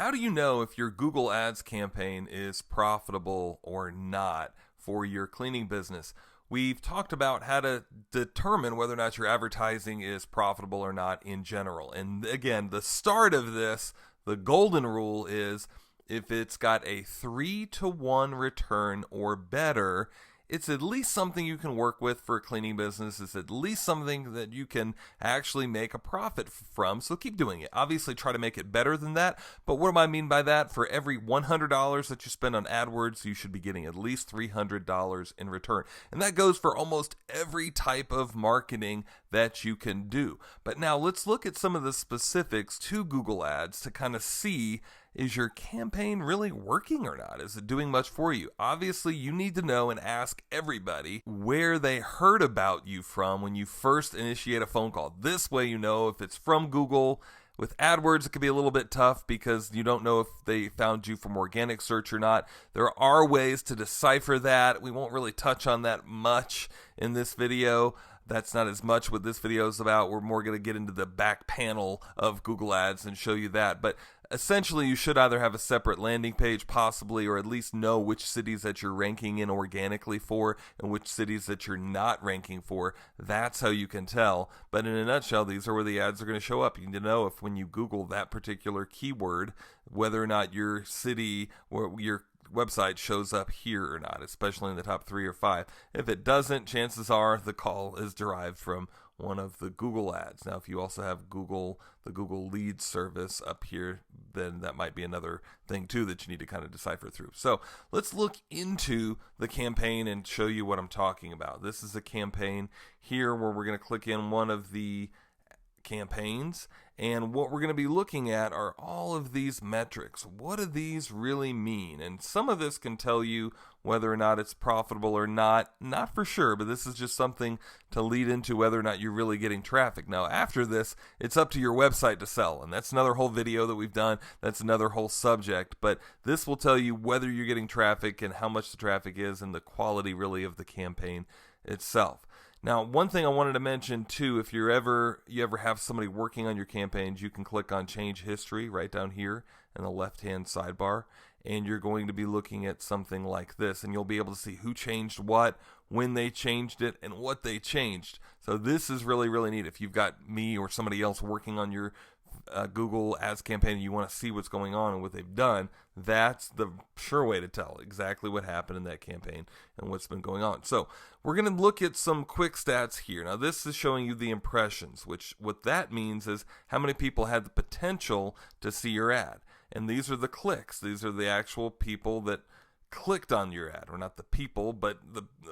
how do you know if your Google Ads campaign is profitable or not for your cleaning business? We've talked about how to determine whether or not your advertising is profitable or not in general. And again, the start of this, the golden rule is if it's got a 3-to-1 return or better, it's at least something you can work with for a cleaning business. It's at least something that you can actually make a profit from. So keep doing it. Obviously, try to make it better than that. But what do I mean by that? For every $100 that you spend on AdWords, you should be getting at least $300 in return. And that goes for almost every type of marketing that you can do. But now let's look at some of the specifics to Google Ads to kind of see, is your campaign really working or not? Is it doing much for you? Obviously, you need to know and ask everybody where they heard about you from when you first initiate a phone call. This way you know if it's from Google. With AdWords, it could be a little bit tough because you don't know if they found you from organic search or not. There are ways to decipher that. We won't really touch on that much in this video. That's not as much what this video is about. We're more going to get into the back panel of Google Ads and show you that. But essentially, you should either have a separate landing page possibly, or at least know which cities that you're ranking in organically for and which cities that you're not ranking for. That's how you can tell. But in a nutshell, these are where the ads are going to show up. You need to know if when you Google that particular keyword, whether or not your city or your website shows up here or not, especially in the top 3 or 5. If it doesn't, chances are the call is derived from one of the Google ads. Now, if you also have the Google Lead service up here, then that might be another thing too that you need to kind of decipher through. So let's look into the campaign and show you what I'm talking about. This is a campaign here where we're going to click in one of the campaigns, and what we're going to be looking at are all of these metrics. What do these really mean? And some of this can tell you whether or not it's profitable or not for sure, but this is just something to lead into whether or not you're really getting traffic. Now, after this, it's up to your website to sell, and that's another whole video that we've done. That's another whole subject, but this will tell you whether you're getting traffic and how much the traffic is and the quality really of the campaign itself. Now, one thing I wanted to mention too, if you ever have somebody working on your campaigns, you can click on Change History right down here in the left-hand sidebar, and you're going to be looking at something like this, and you'll be able to see who changed what, when they changed it, and what they changed. So this is really, really neat. If you've got me or somebody else working on your Google Ads campaign and you want to see what's going on and what they've done, that's the sure way to tell exactly what happened in that campaign and what's been going on. So we're going to look at some quick stats here. Now, this is showing you the impressions, which what that means is how many people had the potential to see your ad. And these are the clicks. These are the actual people that clicked on your ad, or not the people, but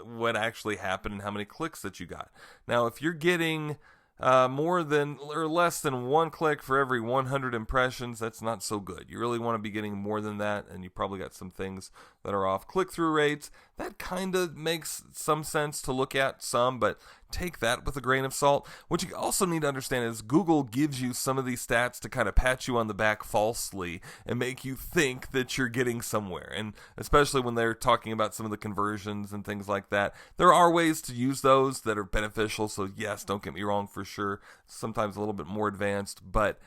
what actually happened and how many clicks that you got. Now, if you're getting more than or less than 1 click for every 100 impressions, that's not so good. You really want to be getting more than that, and you probably got some things that are off. Click-through rates, that kind of makes some sense to look at some, but take that with a grain of salt. What you also need to understand is Google gives you some of these stats to kind of pat you on the back falsely and make you think that you're getting somewhere. And especially when they're talking about some of the conversions and things like that, there are ways to use those that are beneficial. So yes, don't get me wrong, for sure, sometimes a little bit more advanced, but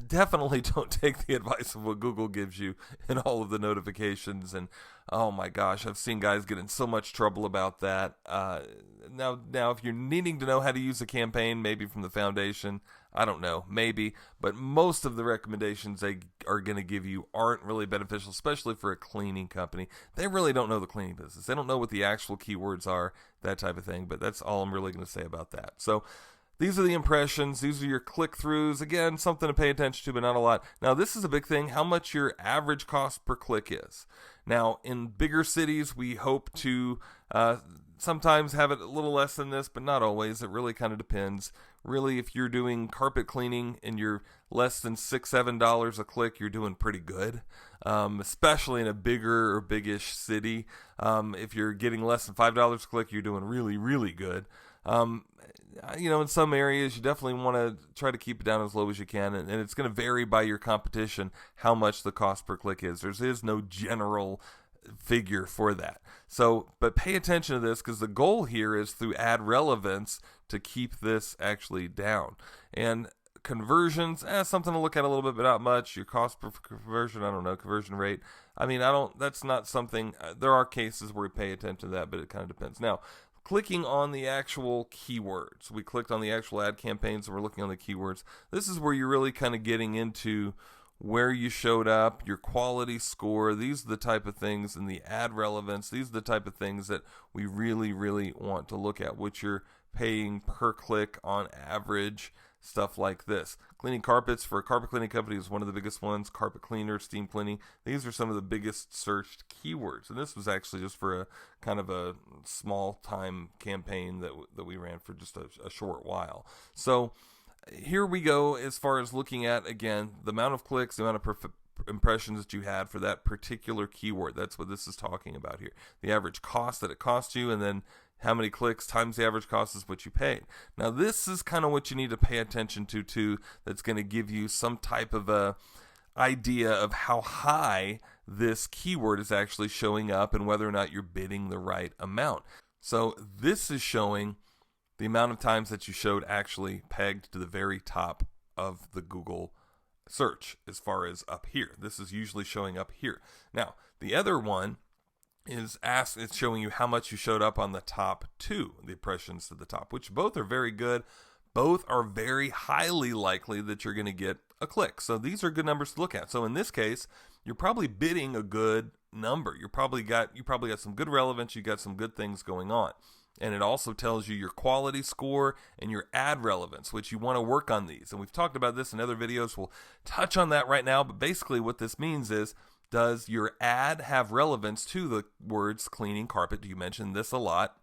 definitely don't take the advice of what Google gives you in all of the notifications. And oh my gosh, I've seen guys get in so much trouble about that. Now, if you're needing to know how to use a campaign, maybe from the foundation, I don't know, maybe, but most of the recommendations they are going to give you aren't really beneficial, especially for a cleaning company. They really don't know the cleaning business. They don't know what the actual keywords are, that type of thing, but that's all I'm really going to say about that. So these are the impressions. These are your click-throughs. Again, something to pay attention to, but not a lot. Now, this is a big thing, how much your average cost per click is. Now, in bigger cities, we hope to sometimes have it a little less than this, but not always. It really kind of depends. Really, if you're doing carpet cleaning and you're less than $6-7 a click, you're doing pretty good, especially in a bigger or biggish city. If you're getting less than $5 a click, you're doing really, really good. In some areas, you definitely want to try to keep it down as low as you can, and it's going to vary by your competition how much the cost per click is. There is no general figure for that. So, but pay attention to this, because the goal here is through ad relevance to keep this actually down. And conversions, something to look at a little bit, but not much. Your cost per conversion, I don't know, conversion rate. I mean, that's not something, there are cases where we pay attention to that, but it kind of depends. Now, clicking on the actual keywords. We clicked on the actual ad campaigns and we're looking on the keywords. This is where you're really kind of getting into where you showed up, your quality score. These are the type of things, and the ad relevance. These are the type of things that we really, really want to look at, what you're paying per click on average, stuff like this. Cleaning carpets for a carpet cleaning company is one of the biggest ones. Carpet cleaner, steam cleaning. These are some of the biggest searched keywords. And this was actually just for a kind of a small time campaign that we ran for just a short while. So here we go as far as looking at, again, the amount of clicks, the amount of impressions that you had for that particular keyword. That's what this is talking about here. The average cost that it cost you, and then how many clicks times the average cost is what you paid. Now, this is kind of what you need to pay attention to, too, that's going to give you some type of a idea of how high this keyword is actually showing up and whether or not you're bidding the right amount. So this is showing the amount of times that you showed actually pegged to the very top of the Google search as far as up here. This is usually showing up here. Now, the other one is it's showing you how much you showed up on the top two, the impressions to the top, which both are very good. Both are very highly likely that you're going to get a click. So these are good numbers to look at. So in this case, you're probably bidding a good number. You probably got some good relevance. You got some good things going on. And it also tells you your quality score and your ad relevance, which you want to work on these. And we've talked about this in other videos. We'll touch on that right now. But basically what this means is, does your ad have relevance to the words cleaning carpet? You mentioned this a lot.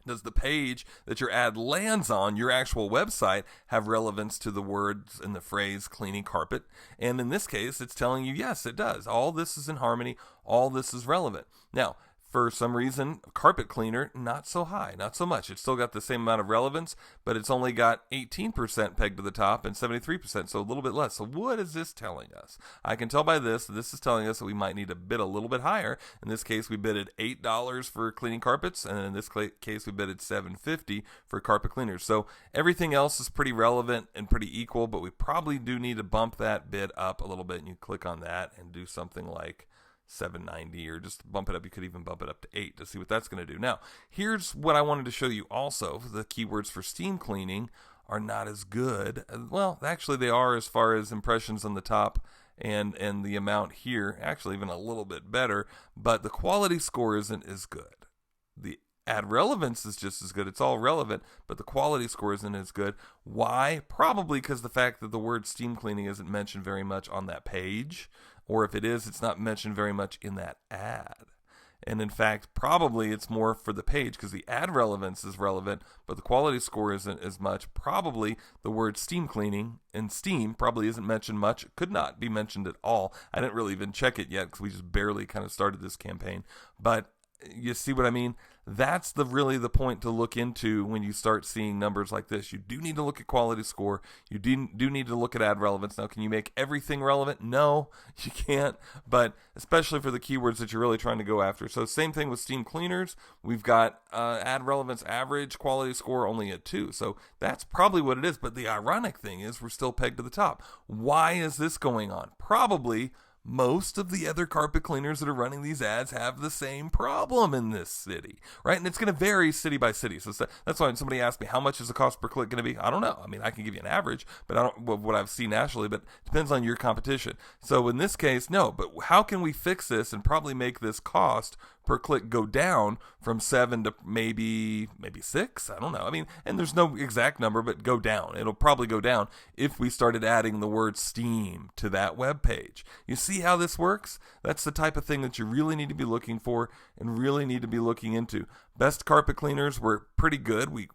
Does the page that your ad lands on, your actual website, have relevance to the words and the phrase cleaning carpet? And in this case, it's telling you, yes, it does. All this is in harmony. All this is relevant. Now, for some reason, carpet cleaner, not so high, not so much. It's still got the same amount of relevance, but it's only got 18% pegged to the top and 73%, so a little bit less. So what is this telling us? I can tell by this is telling us that we might need to bid a little bit higher. In this case, we bidded $8 for cleaning carpets, and in this case, we bidded $7.50 for carpet cleaners. So everything else is pretty relevant and pretty equal, but we probably do need to bump that bid up a little bit, and you click on that and do something like $7.90 or just bump it up. You could even bump it up to $8 to see what that's going to do. Now, here's what I wanted to show you also. The keywords for steam cleaning are not as good. Well, actually they are as far as impressions on the top and the amount here, actually even a little bit better, but the quality score isn't as good. The ad relevance is just as good. It's all relevant, but the quality score isn't as good. Why? Probably because the fact that the word steam cleaning isn't mentioned very much on that page. Or if it is, it's not mentioned very much in that ad. And in fact, probably it's more for the page because the ad relevance is relevant, but the quality score isn't as much. Probably the word steam cleaning and steam probably isn't mentioned much. It could not be mentioned at all. I didn't really even check it yet because we just barely kind of started this campaign. But you see what I mean? That's really the point to look into when you start seeing numbers like this. You do need to look at quality score. You do need to look at ad relevance. Now, can you make everything relevant? No, you can't, but especially for the keywords that you're really trying to go after. So same thing with steam cleaners. We've got ad relevance average, quality score only at 2. So that's probably what it is. But the ironic thing is we're still pegged to the top. Why is this going on? Probably most of the other carpet cleaners that are running these ads have the same problem in this city, right? And it's going to vary city by city. So that's why when somebody asks me, how much is the cost per click going to be? I don't know. I mean, I can give you an average, but I don't what I've seen nationally, but it depends on your competition. So in this case, no, but how can we fix this and probably make this cost per click go down from 7 to maybe 6? I don't know. I mean, and there's no exact number, but go down. It'll probably go down if we started adding the word steam to that web page. You see how this works? That's the type of thing that you really need to be looking for and really need to be looking into. Best carpet cleaners were pretty good. We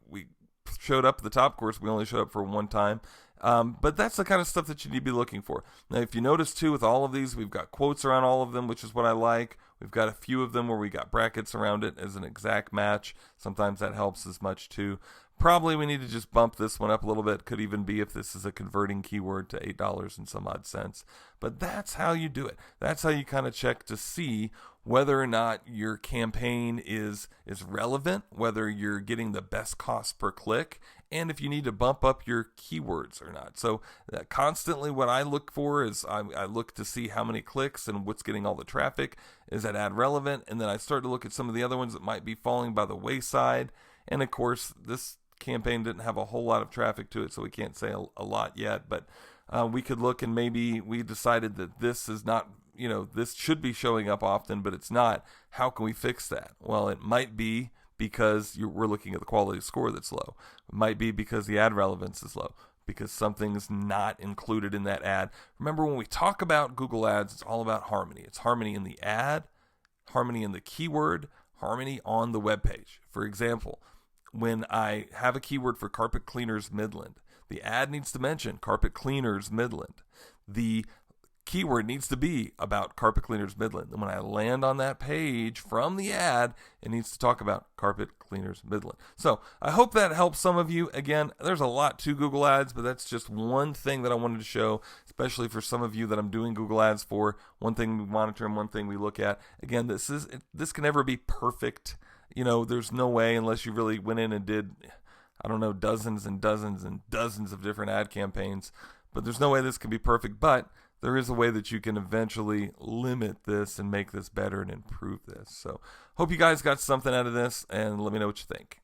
showed up at the top. Of course, we only showed up for one time. But that's the kind of stuff that you need to be looking for. Now, if you notice, too, with all of these, we've got quotes around all of them, which is what I like. We've got a few of them where we got brackets around it as an exact match. Sometimes that helps as much, too. Probably we need to just bump this one up a little bit. Could even be if this is a converting keyword to $8 and some odd cents. But that's how you do it. That's how you kind of check to see whether or not your campaign is relevant, whether you're getting the best cost per click, and if you need to bump up your keywords or not. So constantly what I look for is I look to see how many clicks and what's getting all the traffic. Is that ad relevant? And then I start to look at some of the other ones that might be falling by the wayside. And of course, this campaign didn't have a whole lot of traffic to it, so we can't say a lot yet. But we could look, and maybe we decided that this is not, this should be showing up often, but it's not. How can we fix that? Well, it might be because we're looking at the quality score that's low. It might be because the ad relevance is low, because something's not included in that ad. Remember, when we talk about Google Ads, it's all about harmony. It's harmony in the ad, harmony in the keyword, harmony on the web page. For example, when I have a keyword for carpet cleaners Midland, the ad needs to mention carpet cleaners Midland. The keyword needs to be about carpet cleaners Midland. And when I land on that page from the ad, it needs to talk about carpet cleaners Midland. So I hope that helps some of you. Again, there's a lot to Google Ads, but that's just one thing that I wanted to show, especially for some of you that I'm doing Google Ads for. One thing we monitor and one thing we look at. Again, this can never be perfect. There's no way, unless you really went in and did, dozens and dozens and dozens of different ad campaigns. But there's no way this can be perfect. But there is a way that you can eventually limit this and make this better and improve this. So hope you guys got something out of this, and let me know what you think.